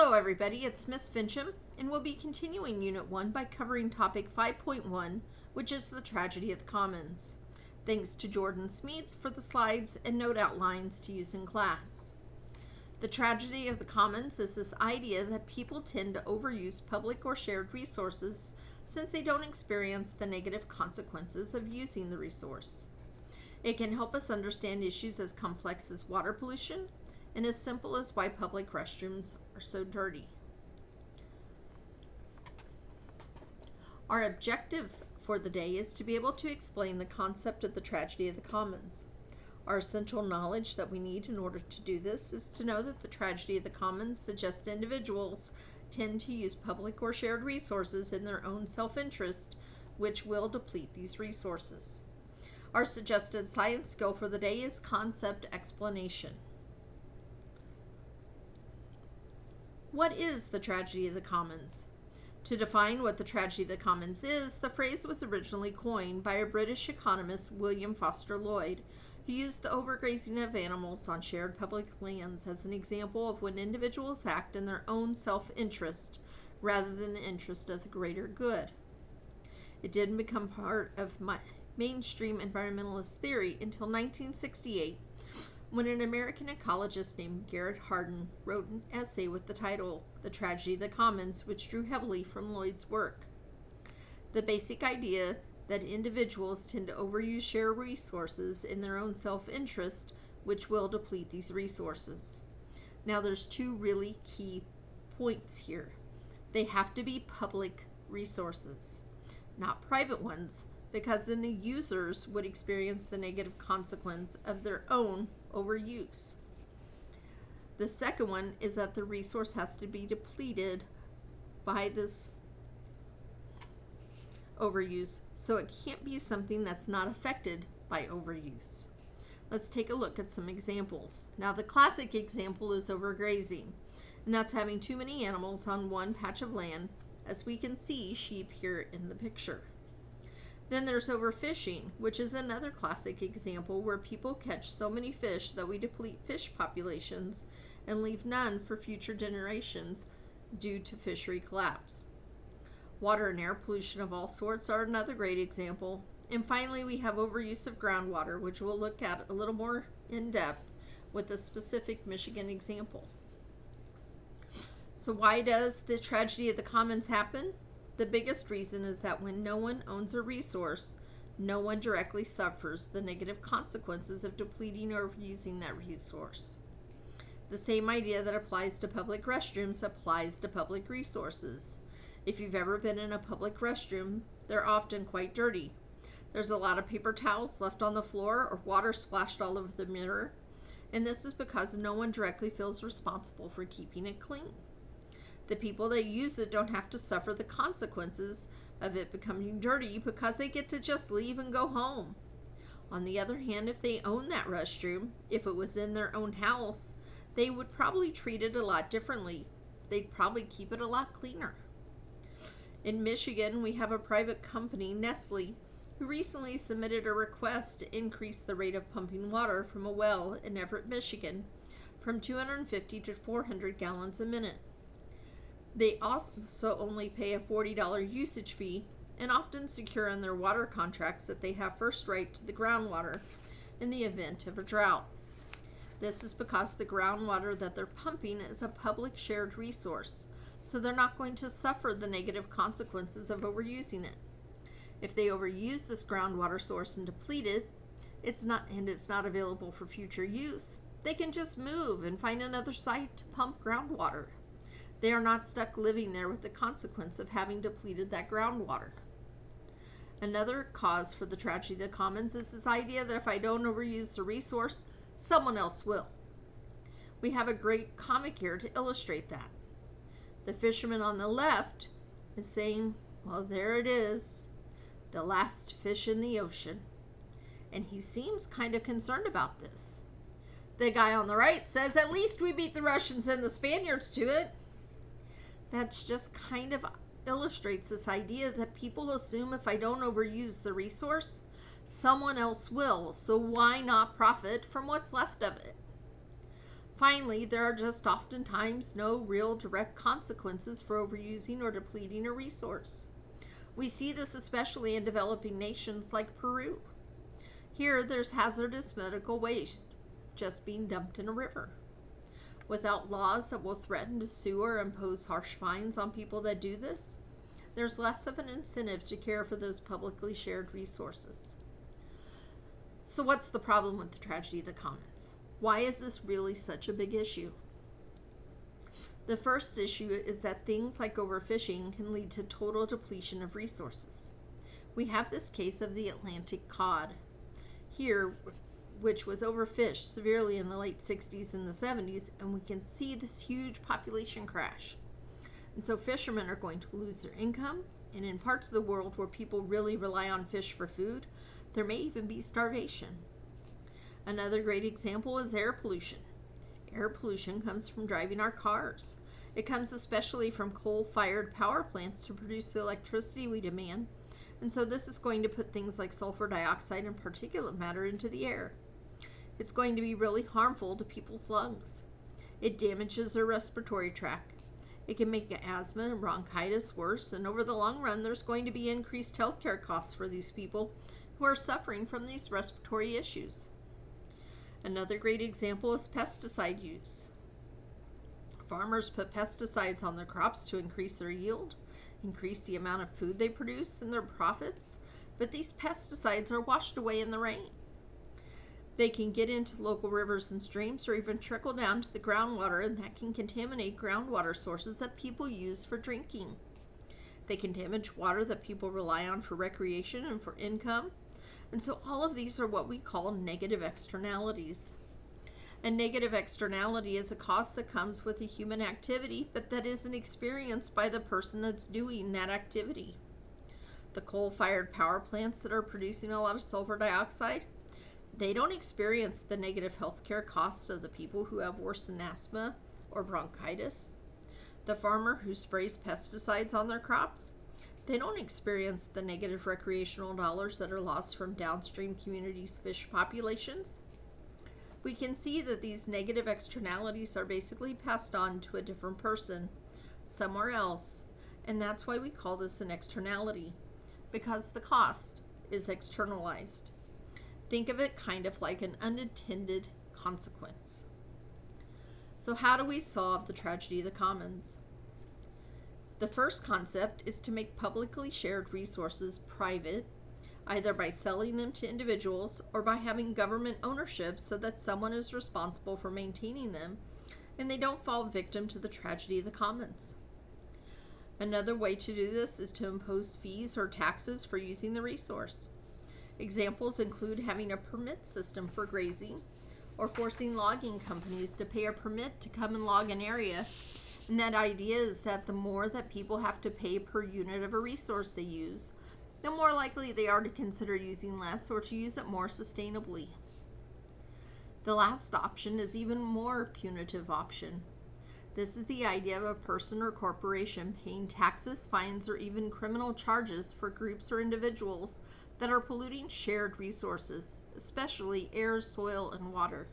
Hello everybody, it's Miss Fincham, and we'll be continuing Unit 1 by covering topic 5.1, which is the tragedy of the commons. Thanks to Jordan Smeets for the slides and note outlines to use in class. The tragedy of the commons is this idea that people tend to overuse public or shared resources since they don't experience the negative consequences of using the resource. It can help us understand issues as complex as water pollution and as simple as why public restrooms are so dirty. Our objective for the day is to be able to explain the concept of the tragedy of the commons. Our essential knowledge that we need in order to do this is to know that the tragedy of the commons suggests individuals tend to use public or shared resources in their own self-interest, which will deplete these resources. Our suggested science skill for the day is concept explanation. What is the tragedy of the commons? To define what the tragedy of the commons is, the phrase was originally coined by a British economist, William Foster Lloyd, who used the overgrazing of animals on shared public lands as an example of when individuals act in their own self-interest rather than the interest of the greater good. It didn't become part of mainstream environmentalist theory until 1968, when an American ecologist named Garrett Hardin wrote an essay with the title The Tragedy of the Commons, which drew heavily from Lloyd's work. The basic idea that individuals tend to overuse shared resources in their own self-interest, which will deplete these resources. Now there's two really key points here. They have to be public resources, not private ones, because then the users would experience the negative consequence of their own overuse. The second one is that the resource has to be depleted by this overuse, so it can't be something that's not affected by overuse. Let's take a look at some examples. Now the classic example is overgrazing, and that's having too many animals on one patch of land, as we can see sheep here in the picture. Then there's overfishing, which is another classic example where people catch so many fish that we deplete fish populations and leave none for future generations due to fishery collapse. Water and air pollution of all sorts are another great example. And finally, we have overuse of groundwater, which we'll look at a little more in depth with a specific Michigan example. So why does the tragedy of the commons happen? The biggest reason is that when no one owns a resource, no one directly suffers the negative consequences of depleting or using that resource. The same idea that applies to public restrooms applies to public resources. If you've ever been in a public restroom, they're often quite dirty. There's a lot of paper towels left on the floor or water splashed all over the mirror, and this is because no one directly feels responsible for keeping it clean. The people that use it don't have to suffer the consequences of it becoming dirty because they get to just leave and go home. On the other hand, if they own that restroom, if it was in their own house, they would probably treat it a lot differently. They'd probably keep it a lot cleaner. In Michigan, we have a private company, Nestle, who recently submitted a request to increase the rate of pumping water from a well in Everett, Michigan, from 250 to 400 gallons a minute. They also only pay a $40 usage fee and often secure in their water contracts that they have first right to the groundwater in the event of a drought. This is because the groundwater that they're pumping is a public shared resource, so they're not going to suffer the negative consequences of overusing it. If they overuse this groundwater source and deplete it, it's not available for future use, they can just move and find another site to pump groundwater. They are not stuck living there with the consequence of having depleted that groundwater. Another cause for the tragedy of the commons is this idea that if I don't overuse the resource, someone else will. We have a great comic here to illustrate that. The fisherman on the left is saying, well, there it is, the last fish in the ocean. And he seems kind of concerned about this. The guy on the right says, at least we beat the Russians and the Spaniards to it. That just kind of illustrates this idea that people assume if I don't overuse the resource, someone else will, so why not profit from what's left of it? Finally, there are just oftentimes no real direct consequences for overusing or depleting a resource. We see this especially in developing nations like Peru. Here, there's hazardous medical waste just being dumped in a river. Without laws that will threaten to sue or impose harsh fines on people that do this, there's less of an incentive to care for those publicly shared resources. So what's the problem with the tragedy of the commons? Why is this really such a big issue? The first issue is that things like overfishing can lead to total depletion of resources. We have this case of the Atlantic cod here, which was overfished severely in the late 60s and the 70s, and we can see this huge population crash. And so fishermen are going to lose their income, and in parts of the world where people really rely on fish for food, there may even be starvation. Another great example is air pollution. Air pollution comes from driving our cars. It comes especially from coal-fired power plants to produce the electricity we demand, and so this is going to put things like sulfur dioxide and particulate matter into the air. It's going to be really harmful to people's lungs. It damages their respiratory tract. It can make asthma and bronchitis worse, and over the long run, there's going to be increased healthcare costs for these people who are suffering from these respiratory issues. Another great example is pesticide use. Farmers put pesticides on their crops to increase their yield, increase the amount of food they produce and their profits, but these pesticides are washed away in the rain. They can get into local rivers and streams or even trickle down to the groundwater, and that can contaminate groundwater sources that people use for drinking. They can damage water that people rely on for recreation and for income. And so all of these are what we call negative externalities. A negative externality is a cost that comes with a human activity, but that isn't experienced by the person that's doing that activity. The coal-fired power plants that are producing a lot of sulfur dioxide, they don't experience the negative healthcare costs of the people who have worsened asthma or bronchitis. The farmer who sprays pesticides on their crops, they don't experience the negative recreational dollars that are lost from downstream communities' fish populations. We can see that these negative externalities are basically passed on to a different person somewhere else, and that's why we call this an externality, because the cost is externalized. Think of it kind of like an unintended consequence. So how do we solve the tragedy of the commons? The first concept is to make publicly shared resources private, either by selling them to individuals or by having government ownership so that someone is responsible for maintaining them and they don't fall victim to the tragedy of the commons. Another way to do this is to impose fees or taxes for using the resource. Examples include having a permit system for grazing or forcing logging companies to pay a permit to come and log an area. And that idea is that the more that people have to pay per unit of a resource they use, the more likely they are to consider using less or to use it more sustainably. The last option is even more punitive option. This is the idea of a person or corporation paying taxes, fines, or even criminal charges for groups or individuals that are polluting shared resources, especially air, soil, and water.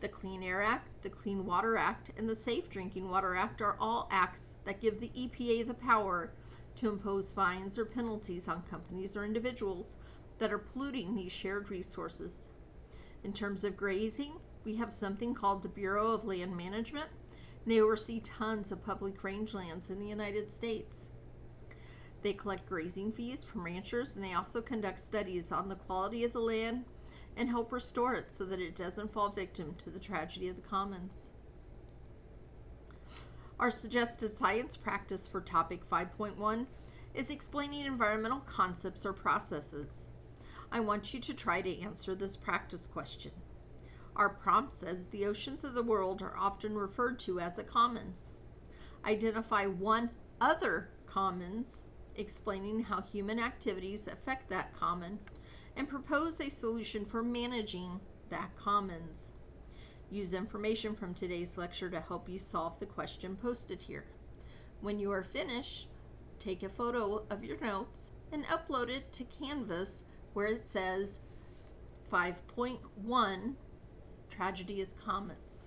The Clean Air Act, the Clean Water Act, and the Safe Drinking Water Act are all acts that give the EPA the power to impose fines or penalties on companies or individuals that are polluting these shared resources. In terms of grazing, we have something called the Bureau of Land Management, and they oversee tons of public rangelands in the United States. They collect grazing fees from ranchers, and they also conduct studies on the quality of the land and help restore it so that it doesn't fall victim to the tragedy of the commons. Our suggested science practice for topic 5.1 is explaining environmental concepts or processes. I want you to try to answer this practice question. Our prompt says the oceans of the world are often referred to as a commons. Identify one other commons, explaining how human activities affect that common, and propose a solution for managing that commons. Use information from today's lecture to help you solve the question posted here. When you are finished, take a photo of your notes and upload it to Canvas where it says 5.1 tragedy of the commons.